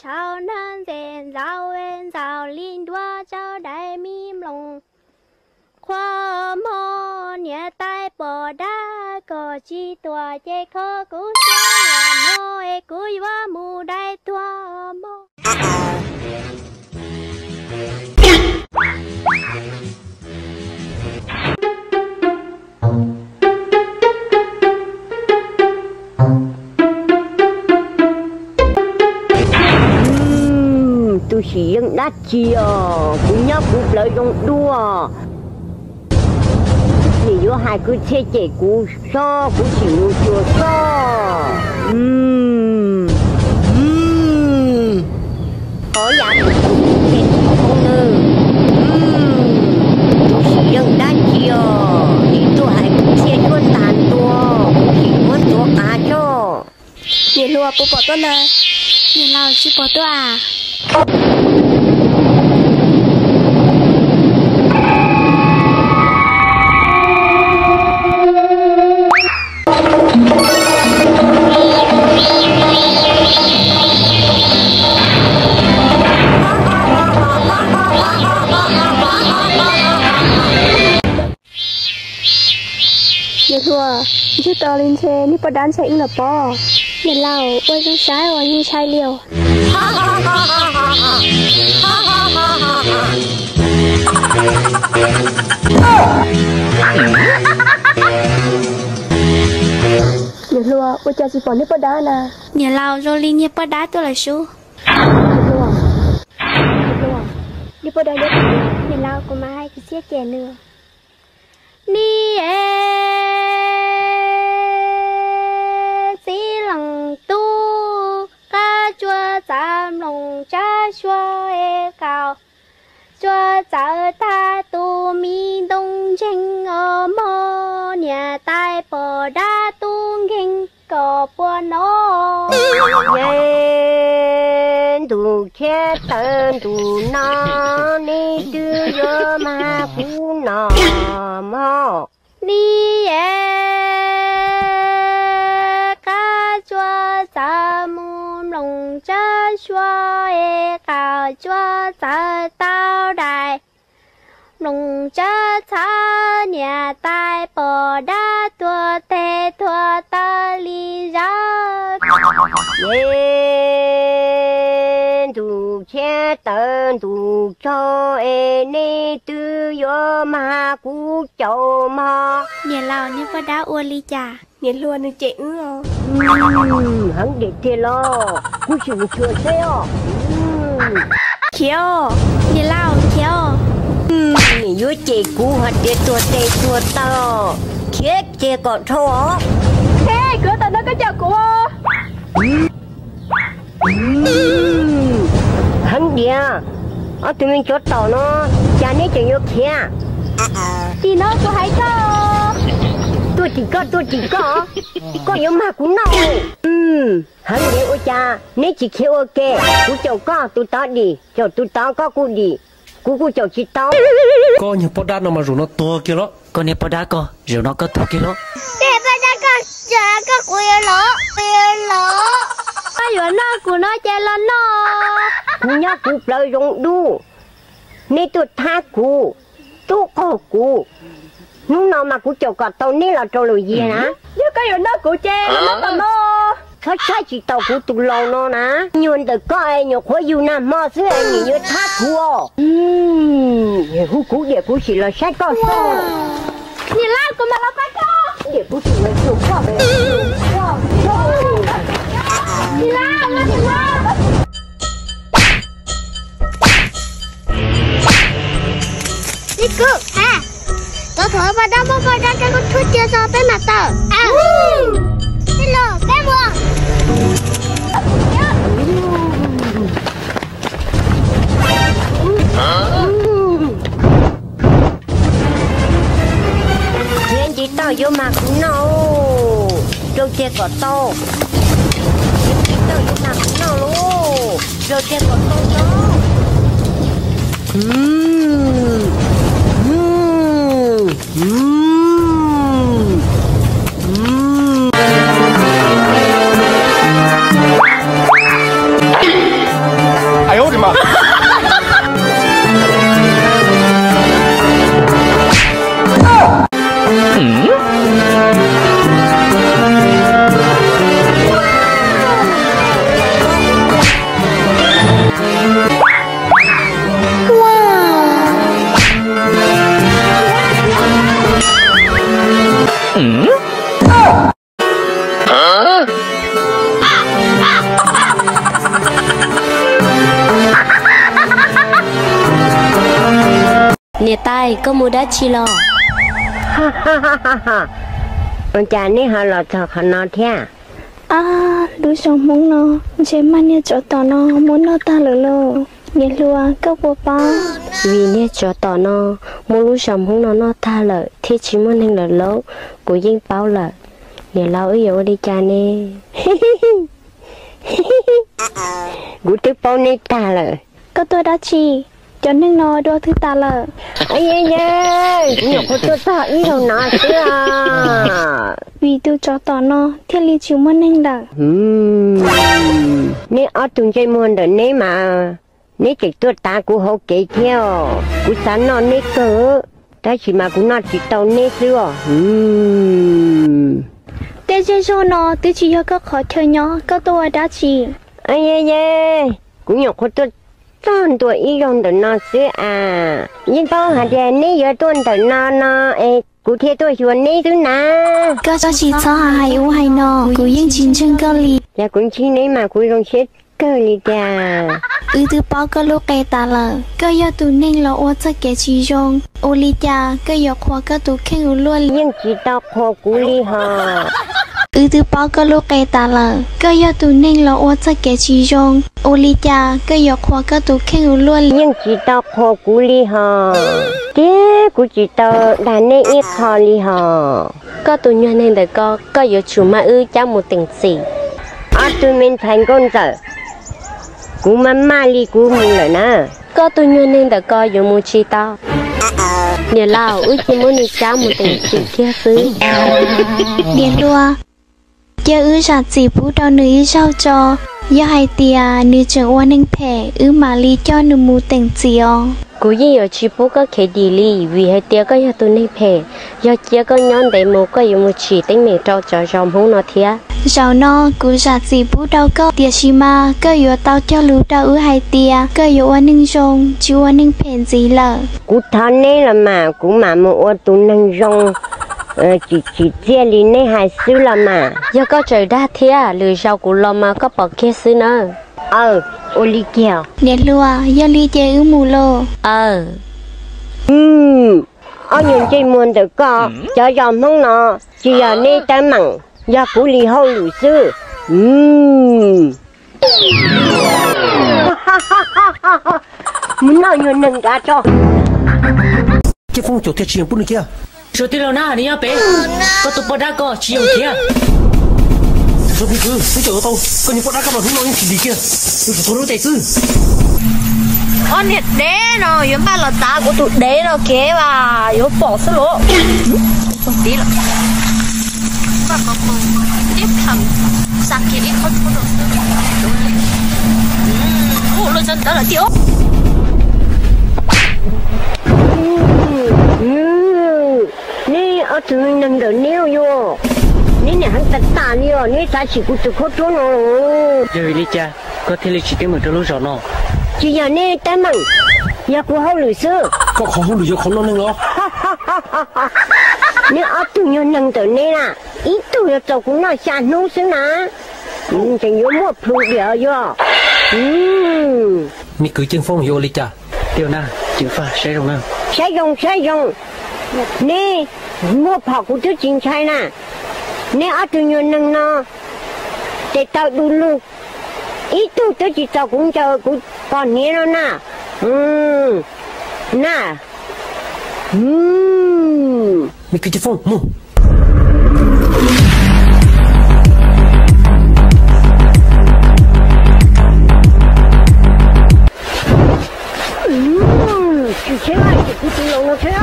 chào nan rèn rào linh đoa chào đại mi lòng khoa mò nhẹ tai bò đá có chi tua chê khó cú xóa mò e cúi wa mù đại tua mò tôi chỉ những đắt chia cũng nhóc cũng lợi dụng đua thì vô hai cứ che che cú so cú chịu chua so có giá trị thì không nư tôi chỉ những đắt chia thì tôi hai cứ che chuôn tàn tua chỉ muốn tua cá cho nhìn lùa bố bỏ tôi nè nhìn lao chỉ bỏ tôi à nhìn lùa chứ tao lên xe ní bắt đán sẽ là bò nhìn lao ôi trong trái rồi như chai liều nhìn lùa ôi cha chỉ bỏ ní bắt đá nè nhìn lao rồi lên ní bắt đá tôi là số nhìn lùa ní bắt đá nhất nhìn lao có mà hai cái chiếc chè nữa ni xí lòng tu ca chua chạm lòng cha chua e cao chua chả ta tu mi đông chinh ở mò nhà tai bò đa tu kinh cò bò nó yên tu che tên tu nó ni đưa vô mà cú nọ mò ni ca chua chả mồm lòng cha chua e cao chua chả tao đại lòng cha cha nhà tai bò đa tua tê tua ta li ra yên tu che tên tu cho e ni đưa vô mà cú chậu mò nhà lao ní có đá ua li trà nhà luôn được chị ư hắn để thế lo cú chịu chưa thế à khéo nhà lao khéo mình vô chị cú hoạt để tua tê tua to chết chị còn thô thế cửa tao nó có chào cụ hắn đi ở tụi mình chỗ tàu nó cha nấy chẳng vô kia thì nó có hay có tôi chỉ có yếu mà cũng nâu hắn đi ô cha nấy chỉ kêu ok cú chồng có tụi tao đi chồng tụi tao có cú đi cú chồng chỉ tao có nhiều bò đá nó mà rủ nó to kia đó có nhiều bò đá có rủ nó có to kia đó để bò đá có chả có quyền lỗ ai vừa nó của nó chơi lên nó cú nhá cú lời rong đu nấy tụi tha cú tụi có cú lúc nào mà cú chồng còn tao nấy là trâu lùi gì nè nếu cái vừa nó của chơi nó tao nó sai chỉ tàu cú tụi lâu nó nè nhường từ có ai nhường khói yêu nè mà xưa anh nhớ thắt cú hú cú để cú chỉ là sai con sao nhìn lại của mà là phải có để cú chỉ là chịu quá về nhìn lại đi cứ à tao thổi vào đó vào đó cái con thuốc chưa cho tới mặt tao hello bé mua chuyện chỉ tao vô mặt cũng nâu rồi chơi có to chỉ tao vô mặt cũng nâu luôn rồi chơi có to đó Nè tai có mua đá chi lo. Ha ha ha ha ha. Ông cha này họ lọt thật họ nói thế. Đứa sống muốn nó, chế mà nè chỗ tỏ nó muốn nó ta lỡ lỡ. Nè lùa các bộ ba. Vì nè chỗ tỏ nó muốn lúc sống muốn nó ta lỡ, thế chỉ muốn nên lỡ lỡ, của dân báo lỡ. Nè lâu ấy ở đi cha nè. Của tôi bao nè ta lỡ. Có tôi đã chi. Cho nên nó đua thứ ta lỡ. Ây nhóc của tôi ta ý đâu nói chứ à. Vì tôi cho tỏ nó thiết lý chịu mất nên lỡ. Nếu ở tùng chơi muôn đời nếu mà nếu chỉ tôi ta cũng hậu kể theo cũng sáng nó nếu cỡ ta chỉ mà cũng nó chỉ tàu nếu xưa. Để chơi cho nó tôi chỉ có khó chơi nhỏ có tôi đã chỉ. Ây cũng nhóc của tôi con tuổi ý用的那是啊，因包下的你有多的那cụ thể tôi chuẩn này thứ nào? Có cho chị cho hai u hai nọ, cụ yên chín chân cơ li. Là cũng chỉ này mà cụ dùng chết cơ li kìa. Từ bao cơ lúc cây ta là, cơ yêu tụ nên là ô cho cái chỉ dùng, ô li cha, cơ yêu khoa cơ tụ khen u luôn. Nhưng chỉ đọc khoa cụ li hả? Từ bao cơ lúc cây ta là, cơ yêu tụ nên là ô cho cái chỉ dùng, ô li cha, cơ yêu khoa cơ tụ khen u luôn. Nhưng chỉ đọc khoa cụ li hả? Thế cụ chỉ đọc đàn này ít khó li hả? Cơ tụ nhân nên để cơ yêu chủ mà cho một tình gì. Tụi mình thành con giờ. Cụ mà li cụ mù rồi nè. Cơ tụ nhân nên để yêu một chi tao. Nè lao chỉ muốn đi cho một tình gì kia xứ. Nè lùa. Giờ ra chỉ bút đâu nữ sao cho. Giờ hai tia nữ trường oan anh phè mà li cho nữ mù tình gì không? Cụ gì ở chỉ bút có thể đi li vì hai tia có nhà tôi này phè. Giờ chia có nhón để một có dùng một chỉ tính mẹ cho rồng không nó thiệt. Rau nó cụ ra chỉ bút đâu có tia xí mà có yêu tao cho lũ đâu hai tia có yêu oan anh rong chú oan anh phè gì lợ. Cụ thằng này là mà cụ mà một ô tô năng rong. Chỉ chia li này hai xứ là mà. Giờ có trời đa thiệt lười rau cụ lo mà có bỏ kia xứ nữa. Ô li kẹo. Nè lùa giờ li chơi mù lô. Ở những chơi muôn được có cho dòng không nó chỉ là nơi ta mặn do cụ li hậu lũ sư. Muốn nói nhiều nâng ra cho. Cái phong chỗ thiệt chiếm bún kia. Chỗ tiền nào na đi nhá bé. Có tụi bọn đã có chiếm kia. Rồi bây giờ cái chỗ tao có những bọn đã có mà không nói gì kia. Tôi phải thua tay sư. Con nhiệt đế nó, yếm ba là ta của tụi đế nó kế và yếu bỏ sơ lỗ. Không tí là. Và có con tiếp thầm sang kia đi không có được. Ủa luôn chân đó là thiếu. Nè ở tụi mình nâng đỡ nêu vô. Nè hắn tật tà liêu, nè ta chỉ cụ tụi khó trốn nó. Giờ đi cha, có thể là chỉ tiếng một trâu lúa nó. Chỉ giờ nè ta mặn, giờ cụ hậu lửa sư. Có khó không được giờ không nó nâng nó. Nè ở tụi mình nâng đỡ nè là, ít tụi giờ tụi cũng nói xa nô sư nà. Chẳng nhớ mua phụ địa vô. Mi cứ chân phong vô đi cha. Tiêu na, chữ pha sẽ rồng nào. Sẽ rồng. Nè, mua phỏ của tôi chính sai nè. Nè ở tụi mình nâng nó. Để tao đủ luôn. Ít tụi tôi chỉ tao cũng chờ cũng còn nhé nó nè. Nè. Mi cứ chân phong, mua. Chỉ thế này chỉ cứ tự lòng nó thế á.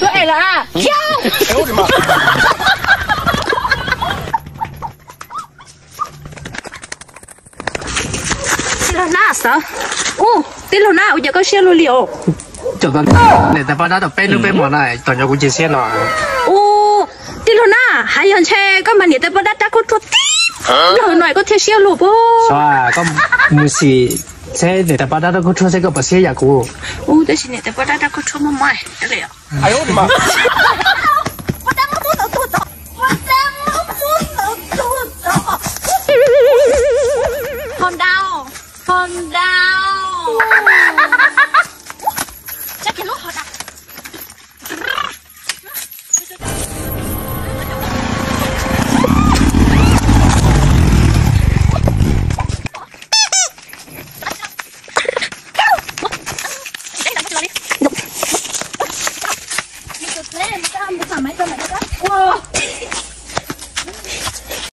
Vậy là Tilo na sao? Tilo na, giờ có xe luôn liệu. Cho tao, này ta bắt đầu tập bên lúc bên mỏ này, toàn cho cũng chia sẻ nó. Tilo luôn na hai yon che có mà nhỉ tới bắt đã có chút lời nói có thể xíu lụp ô sao có mùi xì xe để tập bắt đã có cho xe có bớt xe nhà cô ô để xin nhỉ tới bắt đã có chút mà mày cái này ai ơi mà con đau chắc cái lúc họ đặt Wow.